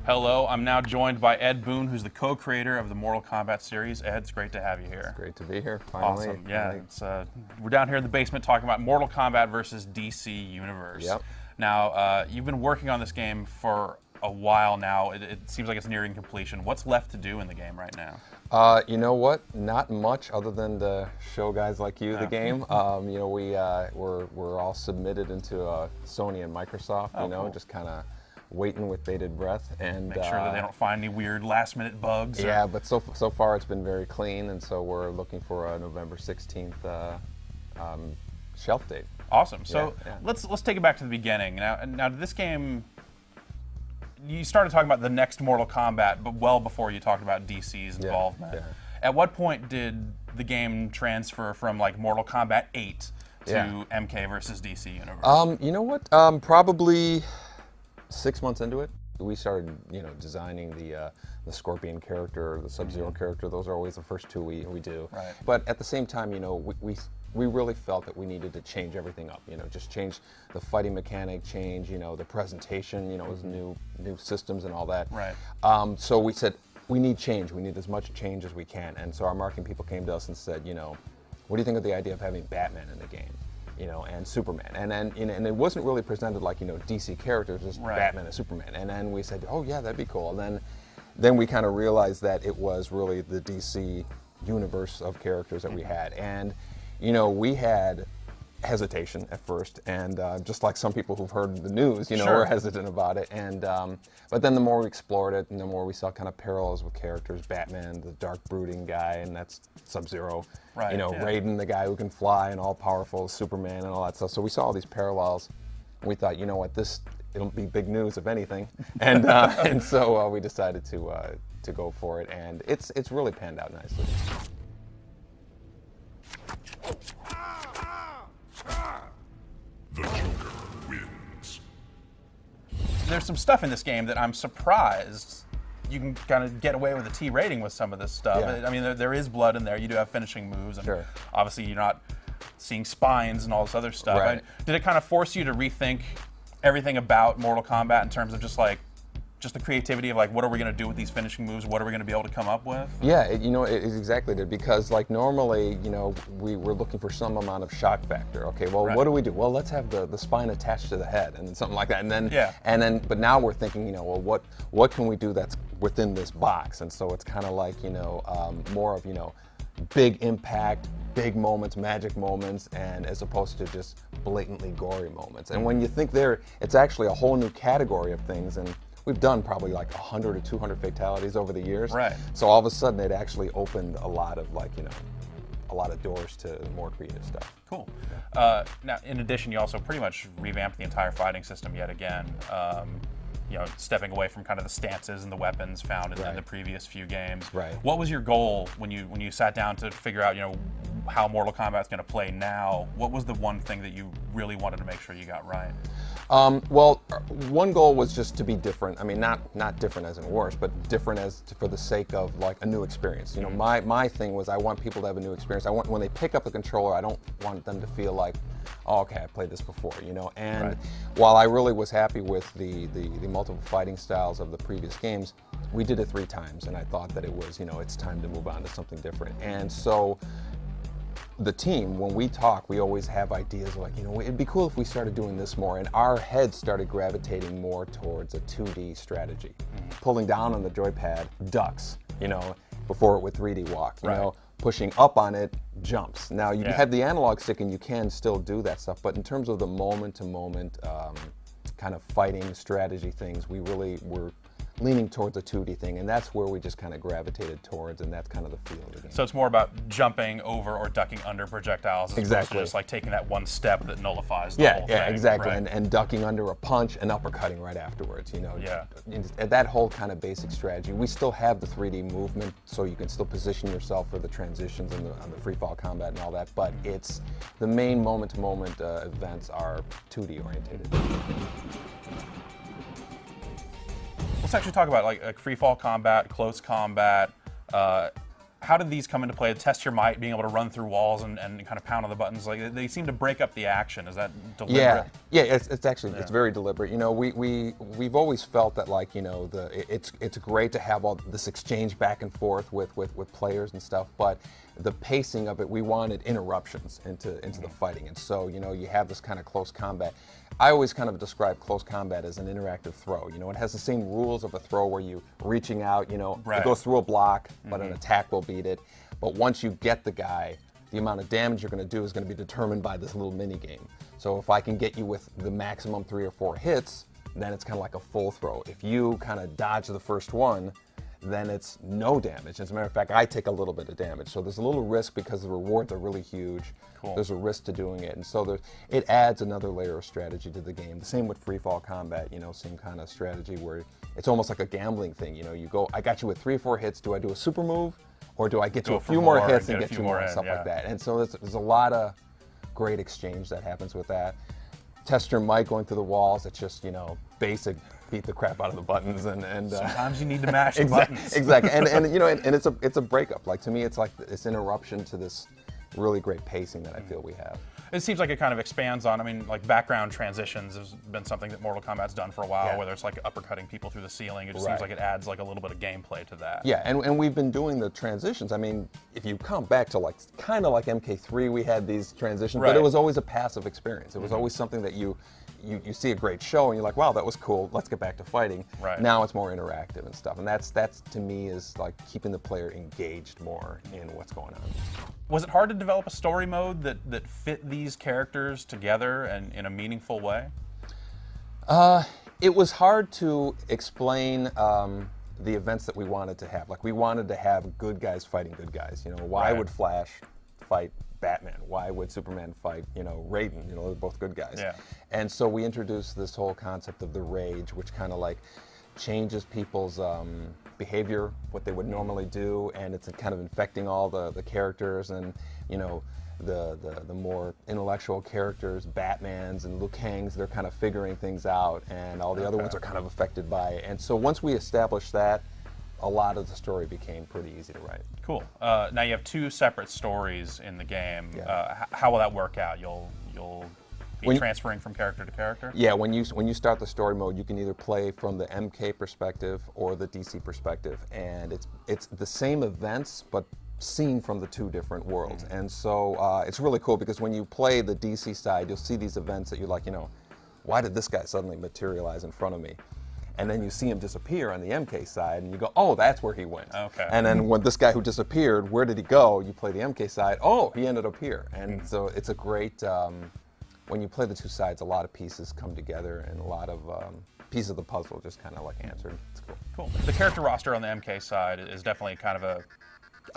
Hello, I'm now joined by Ed Boon, who's the co-creator of the Mortal Kombat series. Ed, it's great to have you here. It's great to be here, finally. Awesome, yeah. We're down here in the basement talking about Mortal Kombat versus DC Universe. Yep. Now, you've been working on this game for a while now. It seems like it's nearing completion. What's left to do in the game right now? You know what? Not much other than to show guys like you the game. You know, we're all submitted into Sony and Microsoft. Cool. Just kind of waiting with bated breath and make sure that they don't find any weird last-minute bugs. Yeah, but so far it's been very clean, and so we're looking for a November 16th shelf date. Awesome. So yeah. let's take it back to the beginning. Now this game, you started talking about the next Mortal Kombat, but well before you talked about DC's involvement. Yeah. At what point did the game transfer from like Mortal Kombat 8 to MK versus DC Universe? You know what? Probably 6 months into it, we started, designing the Scorpion character, the Sub-Zero character. Those are always the first two we do. Right. But at the same time, we really felt that we needed to change everything up. Just change the fighting mechanic, change the presentation. With new systems and all that. Right. So we said we need change. We need as much change as we can. And so our marketing people came to us and said, what do you think of the idea of having Batman in the game? And Superman, and then and it wasn't really presented like DC characters, just Batman and Superman. And then we said, oh yeah, that'd be cool. And then we kind of realized that it was really the DC universe of characters that we had, and we had hesitation at first, and just like some people who've heard the news, were hesitant about it. And but then the more we explored it, and the more we saw kind of parallels with characters. Batman, the dark brooding guy, and that's Sub-Zero. Right. Raiden, the guy who can fly and all powerful, Superman and all that stuff. So we saw all these parallels, and we thought, it'll be big news if anything. And and so we decided to go for it, and it's really panned out nicely. The Joker wins. There's some stuff in this game that I'm surprised you can kind of get away with a T rating with some of this stuff. Yeah. I mean, there is blood in there. You do have finishing moves, and Sure. obviously you're not seeing spines and all this other stuff. Right. Did it kind of force you to rethink everything about Mortal Kombat in terms of just the creativity of what are we going to do with these finishing moves? What are we going to be able to come up with? Yeah, it exactly did, because normally, we were looking for some amount of shock factor. Okay, well, what do we do? Well, let's have the spine attached to the head and something like that. And then, but now we're thinking, well, what can we do that's within this box? And so it's kind of like, more of, big impact, big moments, magic moments, and as opposed to just blatantly gory moments. And when you think it's actually a whole new category of things, and we've done probably like 100 or 200 fatalities over the years. Right. So all of a sudden it actually opened a lot of a lot of doors to more creative stuff. Cool. Now, in addition, you also pretty much revamped the entire fighting system yet again. Stepping away from kind of the stances and the weapons found in the previous few games. Right. What was your goal when you sat down to figure out how Mortal Kombat's going to play now? What was the one thing that you really wanted to make sure you got right? Well, one goal was just to be different. I mean, not different as in worse, but different for the sake of a new experience. My thing was I want people to have a new experience. I want when they pick up the controller, I don't want them to feel like, oh, okay, I played this before, And while I really was happy with the multiple fighting styles of the previous games, we did it 3 times, and I thought that it was, it's time to move on to something different. And so the team, when we talk, we always have ideas like, it'd be cool if we started doing this more, and our heads started gravitating more towards a 2D strategy. Pulling down on the joypad, ducks, before it would 3D walk, pushing up on it, jumps. Now, you have the analog stick and you can still do that stuff, but in terms of the moment-to-moment kind of fighting strategy things, we really were leaning towards a 2D thing, and that's where we just kind of gravitated towards, and that's kind of the feel of the game. So it's more about jumping over or ducking under projectiles, as opposed to just taking that one step that nullifies the whole thing. Yeah, exactly, right? and ducking under a punch and uppercutting right afterwards. That whole kind of basic strategy. We still have the 3D movement, so you can still position yourself for the transitions and on the Freefall combat and all that, but it's the main moment-to-moment events are 2D oriented. Let's actually talk about like Freefall combat, close combat. how did these come into play? Test your might, being able to run through walls and kind of pound on the buttons. Like they seem to break up the action. Is that deliberate? Yeah. It's actually it's very deliberate. You know, we've always felt that, like, you know, it's great to have all this exchange back and forth with players and stuff, but the pacing of it, we wanted interruptions into the fighting, and so, you know, you have this kind of close combat. I always kind of describe close combat as an interactive throw. You know, it has the same rules of a throw where you reaching out, you know, it goes through a block, but an attack will beat it. But once you get the guy, the amount of damage you're going to do is going to be determined by this little mini game. So if I can get you with the maximum 3 or 4 hits, then it's kind of like a full throw. If you kind of dodge the first one, then it's no damage. As a matter of fact, I take a little bit of damage. So there's a little risk because the rewards are really huge. Cool. There's a risk to doing it. And so it adds another layer of strategy to the game. The same with Freefall combat, you know, same kind of strategy where it's almost like a gambling thing. You know, you go, I got you with 3 or 4 hits. Do I do a super move? Or do I get to a few more hits and get you more, stuff like that? And so there's a lot of great exchange that happens with that. Test your might going through the walls. It's just, you know, basic beat the crap out of the buttons, and sometimes you need to mash the buttons. Exactly, and you know, and it's a breakup. Like, to me, it's like this interruption to this really great pacing that I feel we have. It seems like it kind of expands on, I mean, like background transitions has been something that Mortal Kombat's done for a while, whether it's like uppercutting people through the ceiling. It just seems like it adds like a little bit of gameplay to that. Yeah, and we've been doing the transitions. I mean, if you come back to like kind of like MK3, we had these transitions, but it was always a passive experience. It was always something that you see a great show and you're like, wow, that was cool, let's get back to fighting. Now it's more interactive and stuff, and that's to me is like keeping the player engaged more in what's going on. Was it hard to develop a story mode that fit these characters together and in a meaningful way? It was hard to explain the events that we wanted to have. Like, we wanted to have good guys fighting good guys. You know, why would Flash fight Batman? Why would Superman fight, you know, Raiden? You know, they're both good guys. And so we introduced this whole concept of the rage, which kind of like changes people's behavior, what they would normally do, and it's kind of infecting all the characters, and, you know, the more intellectual characters, Batmans and Liu Kangs, they're kind of figuring things out, and all the other ones are kind of affected by it. And so once we established that, a lot of the story became pretty easy to write. Cool. Now you have 2 separate stories in the game. How will that work out? You'll be transferring from character to character? Yeah, when you start the story mode, you can either play from the MK perspective or the DC perspective, and it's the same events but seen from the 2 different worlds. And so it's really cool because when you play the DC side, you'll see these events that you're like, you know, why did this guy suddenly materialize in front of me? And then you see him disappear on the MK side, and you go, oh, that's where he went. And then when this guy who disappeared, where did he go? You play the MK side, oh, he ended up here. And so it's a great, when you play the 2 sides, a lot of pieces come together, and a lot of pieces of the puzzle just kind of like answered. It's cool. Cool. The character roster on the MK side is definitely kind of a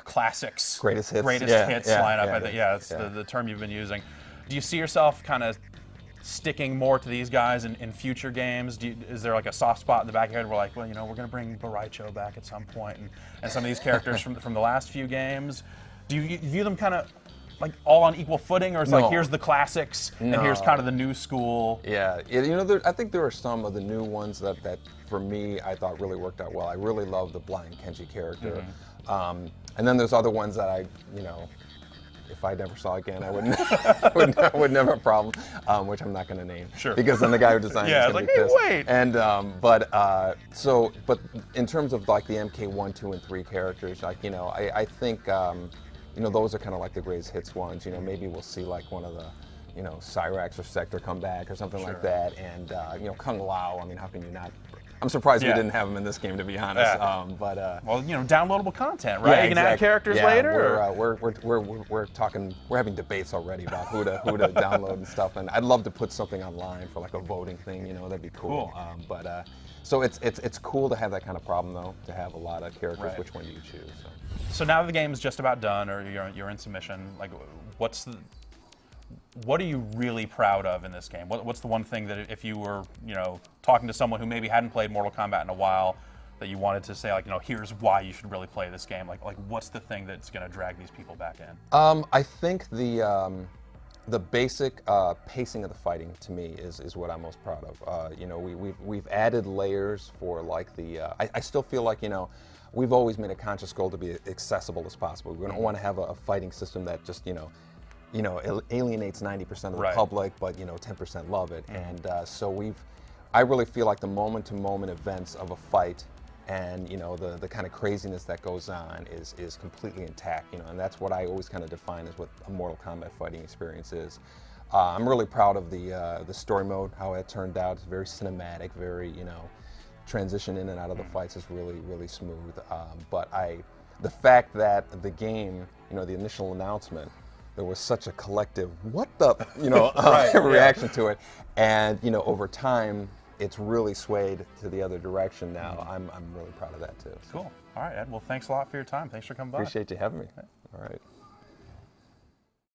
classics, greatest hits lineup. I think, that's the term you've been using. Do you see yourself kind of sticking more to these guys in future games? Is there like a soft spot in the back of your head where, like, well, you know, we're going to bring Boraicho back at some point, and some of these characters from the last few games? Do you view them kind of like all on equal footing, or it's like, here's the classics and here's kind of the new school? Yeah, you know, I think there are some of the new ones that for me I thought really worked out well. I really love the Blind Kenji character, and then there's other ones that I, you know, if I never saw again, I wouldn't would never have a problem, which I'm not going to name. Because then the guy who designed it is going to be pissed. Wait. And but in terms of like the MK 1, 2, and 3 characters, like, you know, I think you know, those are kind of like the greatest hits ones. You know, maybe we'll see like one of the, you know, Cyrax or Sector come back or something like that. And you know, Kung Lao. I mean, how can you not? I'm surprised we didn't have him in this game, to be honest. Well, you know, downloadable content, right? You can add characters later. We're talking. We're having debates already about who to download and stuff. And I'd love to put something online for like a voting thing. You know, that'd be cool. So it's cool to have that kind of problem, though, to have a lot of characters. Which one do you choose? So now the game's just about done, or you're in submission. Like, what are you really proud of in this game? What's the one thing that, if you were, you know, talking to someone who maybe hadn't played Mortal Kombat in a while, that you wanted to say, like, you know, here's why you should really play this game? Like what's the thing that's going to drag these people back in? I think The basic pacing of the fighting to me is what I'm most proud of. You know, we've added layers for like the. I still feel like, you know, we've always made a conscious goal to be accessible as possible. We don't want to have a fighting system that just, you know, alienates 90% of the public, but, you know, 10% love it. And so I really feel like the moment-to-moment events of a fight and, you know, the kind of craziness that goes on is completely intact, you know, and that's what I always kind of define as what a Mortal Kombat fighting experience is. I'm really proud of the story mode, how it turned out. It's very cinematic, very, you know, transition in and out of the fights is really, really smooth. But the fact that the game, you know, the initial announcement, there was such a collective, what the, you know, reaction to it. And, you know, over time, it's really swayed to the other direction now. I'm really proud of that too. So. Cool. All right, Ed. Well, thanks a lot for your time. Thanks for coming by. Appreciate you having me. All right.